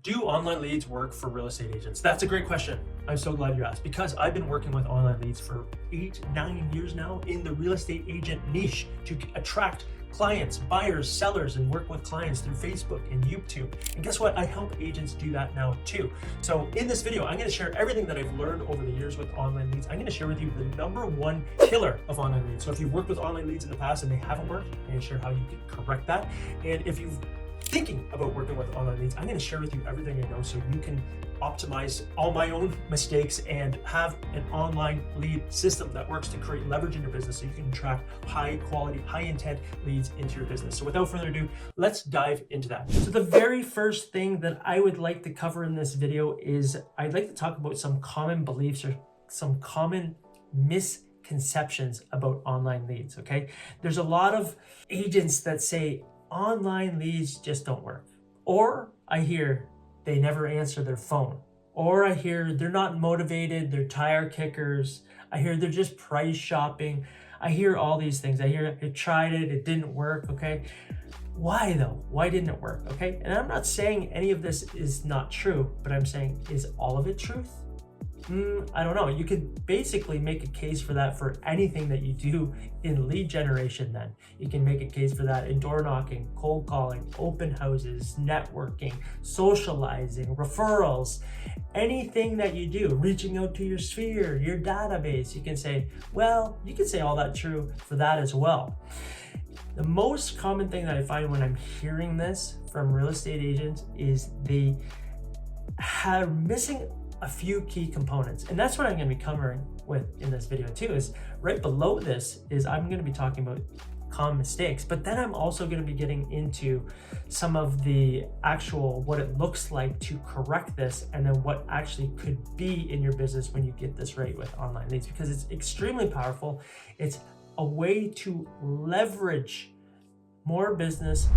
Do online leads work for real estate agents? That's a great question. I'm so glad you asked, because I've been working with online leads for 8-9 years now in the real estate agent niche to attract clients, buyers, sellers, and work with clients through Facebook and YouTube. And guess what? I help agents do that now too. So in this video, I'm going to share everything that I've learned over the years with online leads. I'm going to share with you the #1 killer of online leads. So if you've worked with online leads in the past and they haven't worked, I'm going to share how you can correct that. And if you've thinking about working with online leads, I'm going to share with you everything I know so you can optimize all my own mistakes and have an online lead system that works to create leverage in your business so you can attract high quality, high intent leads into your business. So without further ado, let's dive into that. So the very first thing that I would like to cover in this video is I'd like to talk about some common beliefs or some common misconceptions about online leads, okay? There's a lot of agents that say online leads just don't work. Or I hear they never answer their phone. Or I hear they're not motivated, they're tire kickers. I hear they're just price shopping. I hear all these things. I hear I tried it, it didn't work, okay? Why though? Why didn't it work, okay? And I'm not saying any of this is not true, but I'm saying, is all of it truth? I don't know. You could basically make a case for that for anything that you do in lead generation then. You can make a case for that in door knocking, cold calling, open houses, networking, socializing, referrals, anything that you do, reaching out to your sphere, your database. You can say, well, you can say all that true for that as well. The most common thing that I find when I'm hearing this from real estate agents is they are missing a few key components. And that's what I'm going to be covering with in this video too, is right below this is I'm going to be talking about common mistakes, but then I'm also going to be getting into some of the actual what it looks like to correct this, and then what actually could be in your business when you get this right with online leads, because it's extremely powerful. It's a way to leverage more business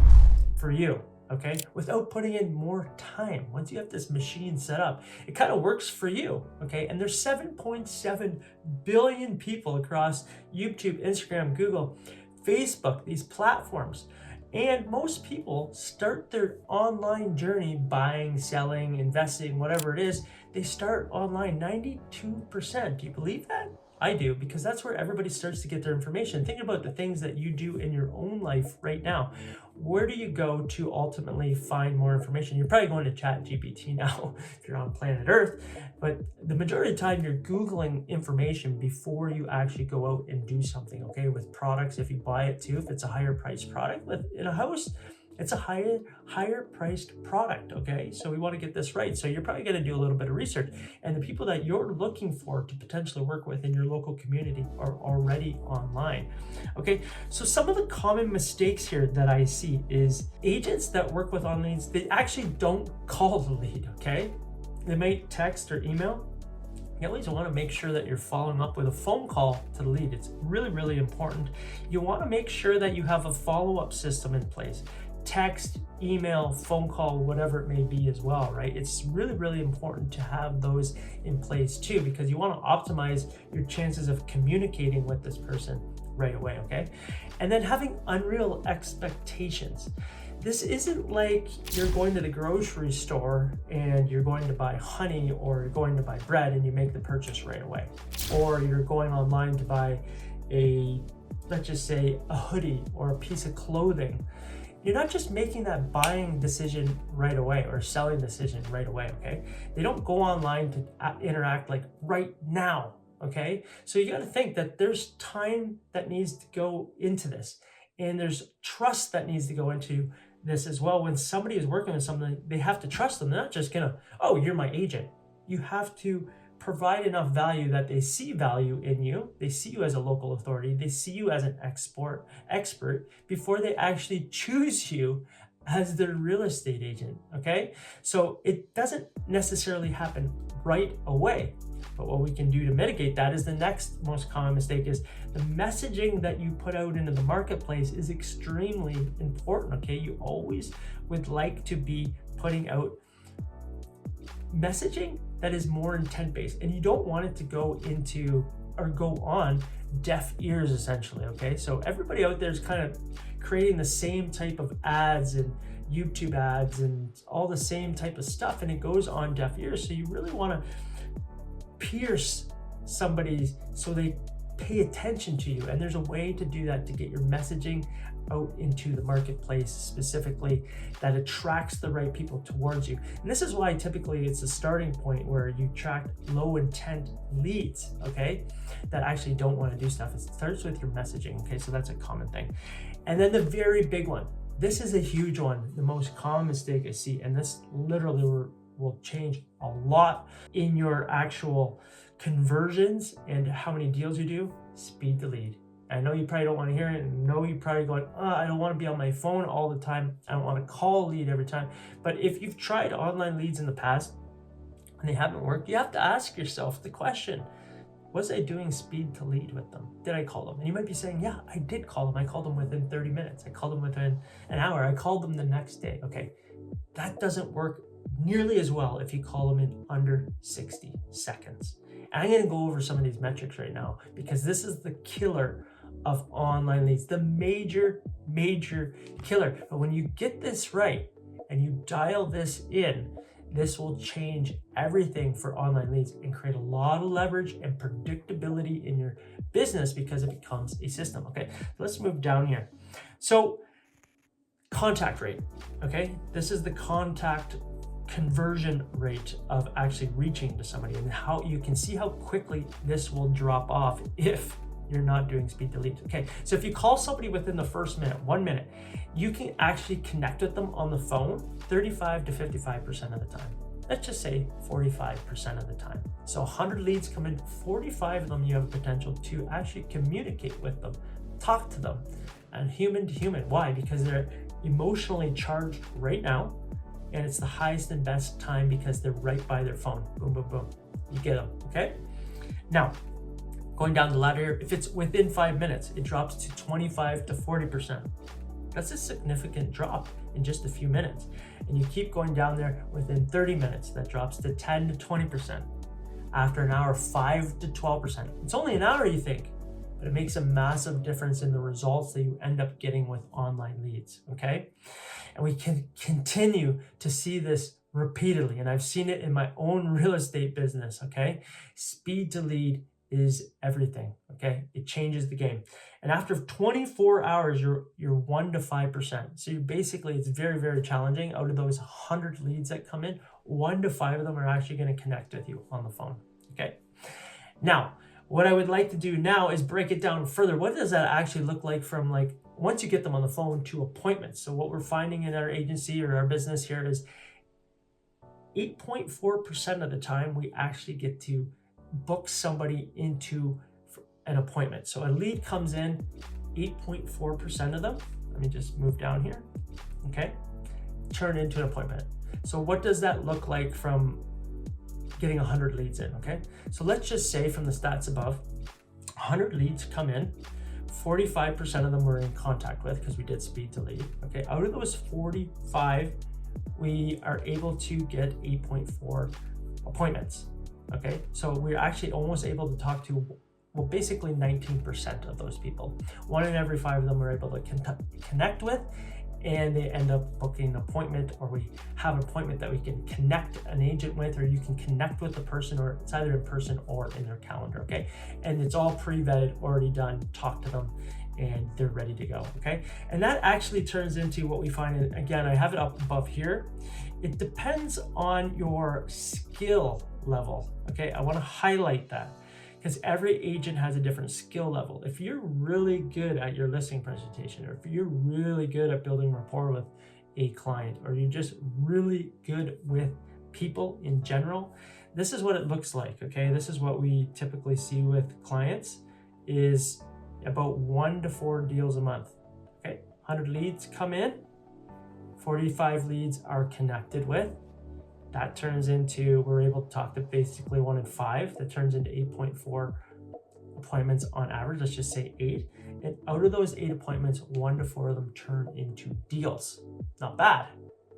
for you, okay, without putting in more time. Once you have this machine set up, it kind of works for you, okay? And there's 7.7 billion people across YouTube, Instagram, Google, Facebook, these platforms. And most people start their online journey buying, selling, investing, whatever it is, they start online. 92%. Do you believe that? I do, because that's where everybody starts to get their information. Think about the things that you do in your own life right now. Where do you go to ultimately find more information? You're probably going to ChatGPT now if you're on planet Earth, but the majority of the time you're Googling information before you actually go out and do something, okay? With products, if you buy it too, if it's a higher priced product, in a house, it's a higher priced product, okay? So we want to get this right. So you're probably going to do a little bit of research, and the people that you're looking for to potentially work with in your local community are already online, okay? So some of the common mistakes here that I see is agents that work with online leads, they actually don't call the lead, okay? They might text or email. You always want to make sure that you're following up with a phone call to the lead. It's really, really important. You want to make sure that you have a follow-up system in place. Text, email, phone call, whatever it may be as well, right? It's really, really important to have those in place too, because you want to optimize your chances of communicating with this person right away, okay? And then having unreal expectations. This isn't like you're going to the grocery store and you're going to buy honey, or you're going to buy bread and you make the purchase right away. Or you're going online to buy let's just say a hoodie or a piece of clothing. You're not just making that buying decision right away or selling decision right away, okay? They don't go online to interact like right now, okay? So you got to think that there's time that needs to go into this, and there's trust that needs to go into this as well. When somebody is working with something, they have to trust them. They're not just gonna, oh, you're my agent. You have to provide enough value that they see value in you. They see you as a local authority. They see you as an expert before they actually choose you as their real estate agent, okay? So it doesn't necessarily happen right away. But what we can do to mitigate that is the next most common mistake is the messaging that you put out into the marketplace is extremely important, okay? You always would like to be putting out messaging that is more intent-based, and you don't want it to go into or go on deaf ears, essentially, okay? So everybody out there is kind of creating the same type of ads and YouTube ads and all the same type of stuff, and it goes on deaf ears. So you really want to pierce somebody so they pay attention to you. And there's a way to do that, to get your messaging out into the marketplace specifically that attracts the right people towards you. And this is why typically it's a starting point where you attract low intent leads, okay, that actually don't want to do stuff. It starts with your messaging, okay, so that's a common thing. And then the very big one, this is a huge one, the most common mistake I see, and this literally will change a lot in your actual conversions and how many deals you do. Speed to lead. I know you probably don't want to hear it, and know you're probably going, I don't want to be on my phone all the time. I don't want to call a lead every time. But if you've tried online leads in the past and they haven't worked, you have to ask yourself the question, was I doing speed to lead with them? Did I call them? And you might be saying, yeah, I did call them. I called them within 30 minutes. I called them within an hour. I called them the next day. Okay, that doesn't work nearly as well if you call them in under 60 seconds. And I'm going to go over some of these metrics right now, because this is the killer of online leads, the major killer. But when you get this right and you dial this in, this will change everything for online leads and create a lot of leverage and predictability in your business, because it becomes a system. Okay, let's move down here. So contact rate, okay, this is the contact conversion rate of actually reaching to somebody, and how you can see how quickly this will drop off if you're not doing speed to lead. Okay, so if you call somebody within the first minute, 1 minute, you can actually connect with them on the phone 35 to 55% of the time. Let's just say 45% of the time. So 100 leads come in, 45 of them you have a potential to actually communicate with them, talk to them, and human to human. Why? Because they're emotionally charged right now, and it's the highest and best time because they're right by their phone. Boom, boom, boom. You get them, okay? Now, going down the ladder here, if it's within 5 minutes, it drops to 25 to 40%. That's a significant drop in just a few minutes. And you keep going down there, within 30 minutes, that drops to 10 to 20%. After an hour, 5 to 12%. It's only an hour, you think, but it makes a massive difference in the results that you end up getting with online leads, okay? And we can continue to see this repeatedly, and I've seen it in my own real estate business, okay? Speed to lead is everything, okay? It changes the game. And after 24 hours, you're 1 to 5%. So you basically, it's very challenging. Out of those 100 leads that come in, 1 to 5 of them are actually going to connect with you on the phone, okay? Now, what I would like to do now is break it down further. What does that actually look like from, like, once you get them on the phone to appointments? So what we're finding in our agency or our business here is 8.4% of the time we actually get to book somebody into an appointment. So a lead comes in, 8.4% of them, let me just move down here, okay, turn into an appointment. So what does that look like from getting 100 leads in, okay? So let's just say from the stats above, 100 leads come in, 45% of them we're in contact with because we did speed to lead, okay? Out of those 45, we are able to get 8.4 appointments, okay? So we're actually almost able to talk to, well, basically 19% of those people. 1 in every 5 of them we're able to connect with, and they end up booking an appointment, or we have an appointment that we can connect an agent with, or you can connect with the person, or it's either in person or in their calendar, okay? And it's all pre-vetted, already done, talk to them, and they're ready to go, okay? And that actually turns into what we find, and again, I have it up above here. It depends on your skill level, okay? I wanna highlight that, because every agent has a different skill level. If you're really good at your listing presentation, or if you're really good at building rapport with a client, or you're just really good with people in general, this is what it looks like, okay? This is what we typically see with clients, is about 1 to 4 deals a month, okay? 100 leads come in, 45 leads are connected with. That turns into, we're able to talk to basically 1 in 5. That turns into 8.4 appointments on average. Let's just say 8. And out of those 8 appointments, 1 to 4 of them turn into deals. Not bad,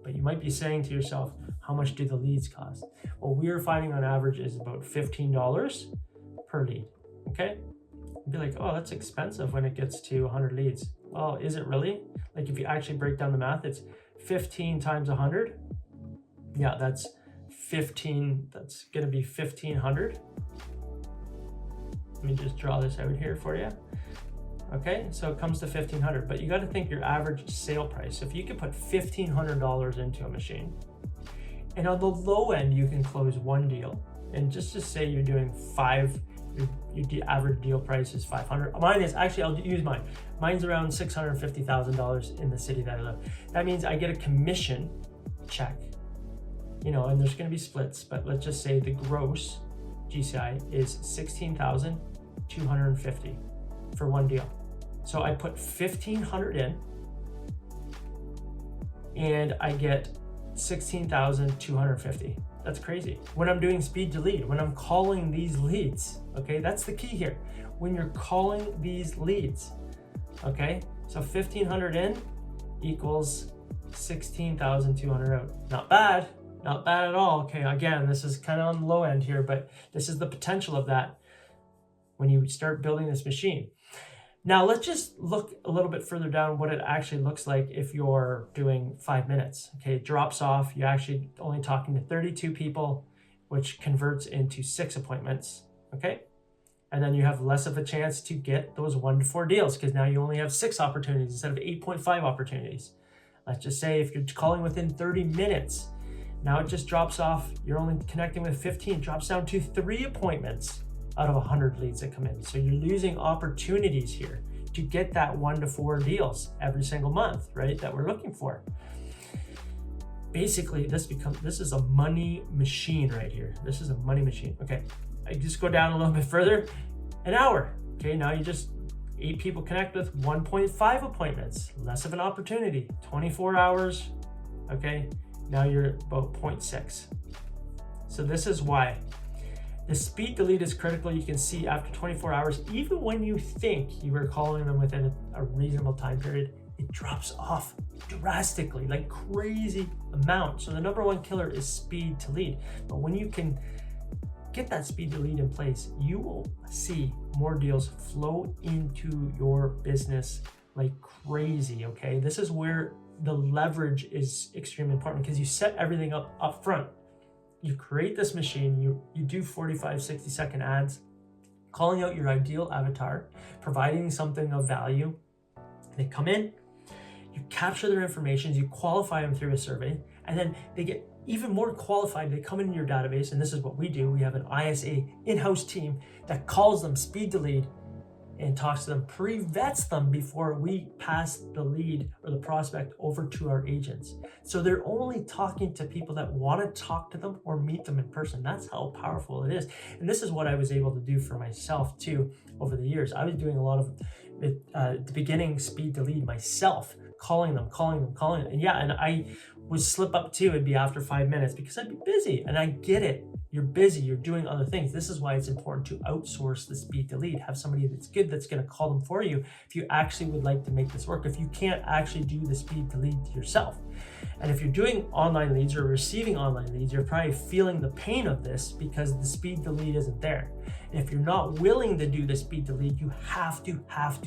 but you might be saying to yourself, how much do the leads cost? Well, we are finding on average is about $15 per lead, okay? You'd be like, oh, that's expensive when it gets to 100 leads. Well, is it really? Like, if you actually break down the math, it's 15 times 100. Yeah, that's 15. That's going to be 1,500. Let me just draw this out here for you. Okay, so it comes to 1,500, but you got to think your average sale price. If you could put $1,500 into a machine, and on the low end, you can close one deal. And just to say you're doing five, your average deal price is 500. Mine is, actually, I'll use mine. Mine's around $650,000 in the city that I live. That means I get a commission check, you know, and there's going to be splits, but let's just say the gross GCI is 16,250 for one deal. So I put 1,500 in and I get 16,250. That's crazy. When I'm doing speed to lead, when I'm calling these leads, okay, that's the key here. When you're calling these leads, okay, so 1,500 in equals 16,200 out. Not bad, not bad at all. Okay, again, this is kind of on the low end here, but this is the potential of that when you start building this machine. Now let's just look a little bit further down what it actually looks like if you're doing 5 minutes. Okay, it drops off. You're actually only talking to 32 people, which converts into 6 appointments. Okay, and then you have less of a chance to get those 1 to 4 deals because now you only have 6 opportunities instead of 8.5 opportunities. Let's just say if you're calling within 30 minutes, now it just drops off. You're only connecting with 15, drops down to 3 appointments out of 100 leads that come in. So you're losing opportunities here to get that 1 to 4 deals every single month, right? That we're looking for. Basically, this is a money machine right here. This is a money machine. Okay, I just go down a little bit further. An hour. Okay, now you just 8 people connect with 1.5 appointments, less of an opportunity. 24 hours. Okay, now you're about 0.6. So this is why the speed to lead is critical. You can see after 24 hours, even when you think you were calling them within a reasonable time period, it drops off drastically, like crazy amount. So the #1 killer is speed to lead. But when you can get that speed to lead in place, you will see more deals flow into your business like crazy, okay? This is where the leverage is extremely important because you set everything up front. You create this machine, you do 45, 60-second ads, calling out your ideal avatar, providing something of value. They come in, you capture their information, you qualify them through a survey, and then they get even more qualified. They come into your database, and this is what we do. We have an ISA in-house team that calls them speed to lead and talks to them, pre-vets them before we pass the lead or the prospect over to our agents. So they're only talking to people that want to talk to them or meet them in person. That's how powerful it is. And this is what I was able to do for myself too over the years. I was doing a lot of at the beginning speed to lead myself, calling them. And yeah, and I would slip up too. It'd be after 5 minutes because I'd be busy, and I get it. You're busy, you're doing other things. This is why it's important to outsource the speed to lead. Have somebody that's good that's going to call them for you if you actually would like to make this work, if you can't actually do the speed to lead yourself. And if you're doing online leads or receiving online leads, you're probably feeling the pain of this because the speed to lead isn't there. And if you're not willing to do the speed to lead, you have to have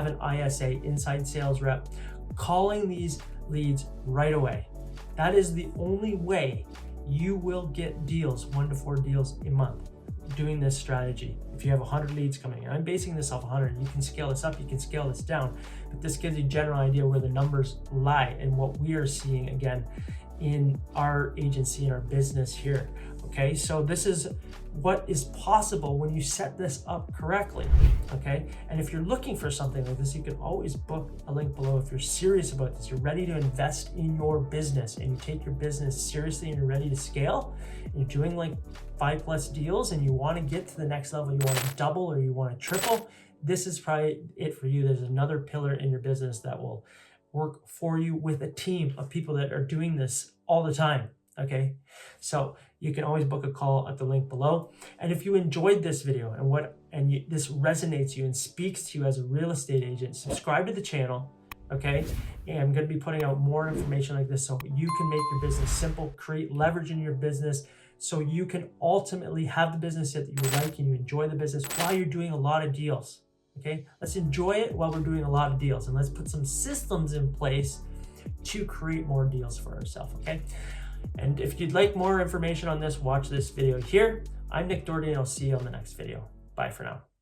an ISA, inside sales rep, calling these leads right away. That is the only way you will get deals, 1 to 4 deals a month, doing this strategy. If you have 100 leads coming in, I'm basing this off 100. You can scale this up, you can scale this down, but this gives you a general idea where the numbers lie and what we are seeing again in our agency, in our business here. Okay, so this is what is possible when you set this up correctly. Okay, and if you're looking for something like this, you can always book a link below. If you're serious about this, you're ready to invest in your business and you take your business seriously and you're ready to scale, and you're doing like 5+ deals and you want to get to the next level, you want to double or you want to triple, this is probably it for you. There's another pillar in your business that will work for you with a team of people that are doing this all the time. Okay, so you can always book a call at the link below. And if you enjoyed this video and this resonates you and speaks to you as a real estate agent, subscribe to the channel. Okay, and I'm going to be putting out more information like this so you can make your business simple, create leverage in your business, so you can ultimately have the business that you like and you enjoy the business while you're doing a lot of deals. Okay, let's enjoy it while we're doing a lot of deals, and let's put some systems in place to create more deals for ourselves, okay? And if you'd like more information on this, watch this video here. I'm Nick Doherty, and I'll see you on the next video. Bye for now.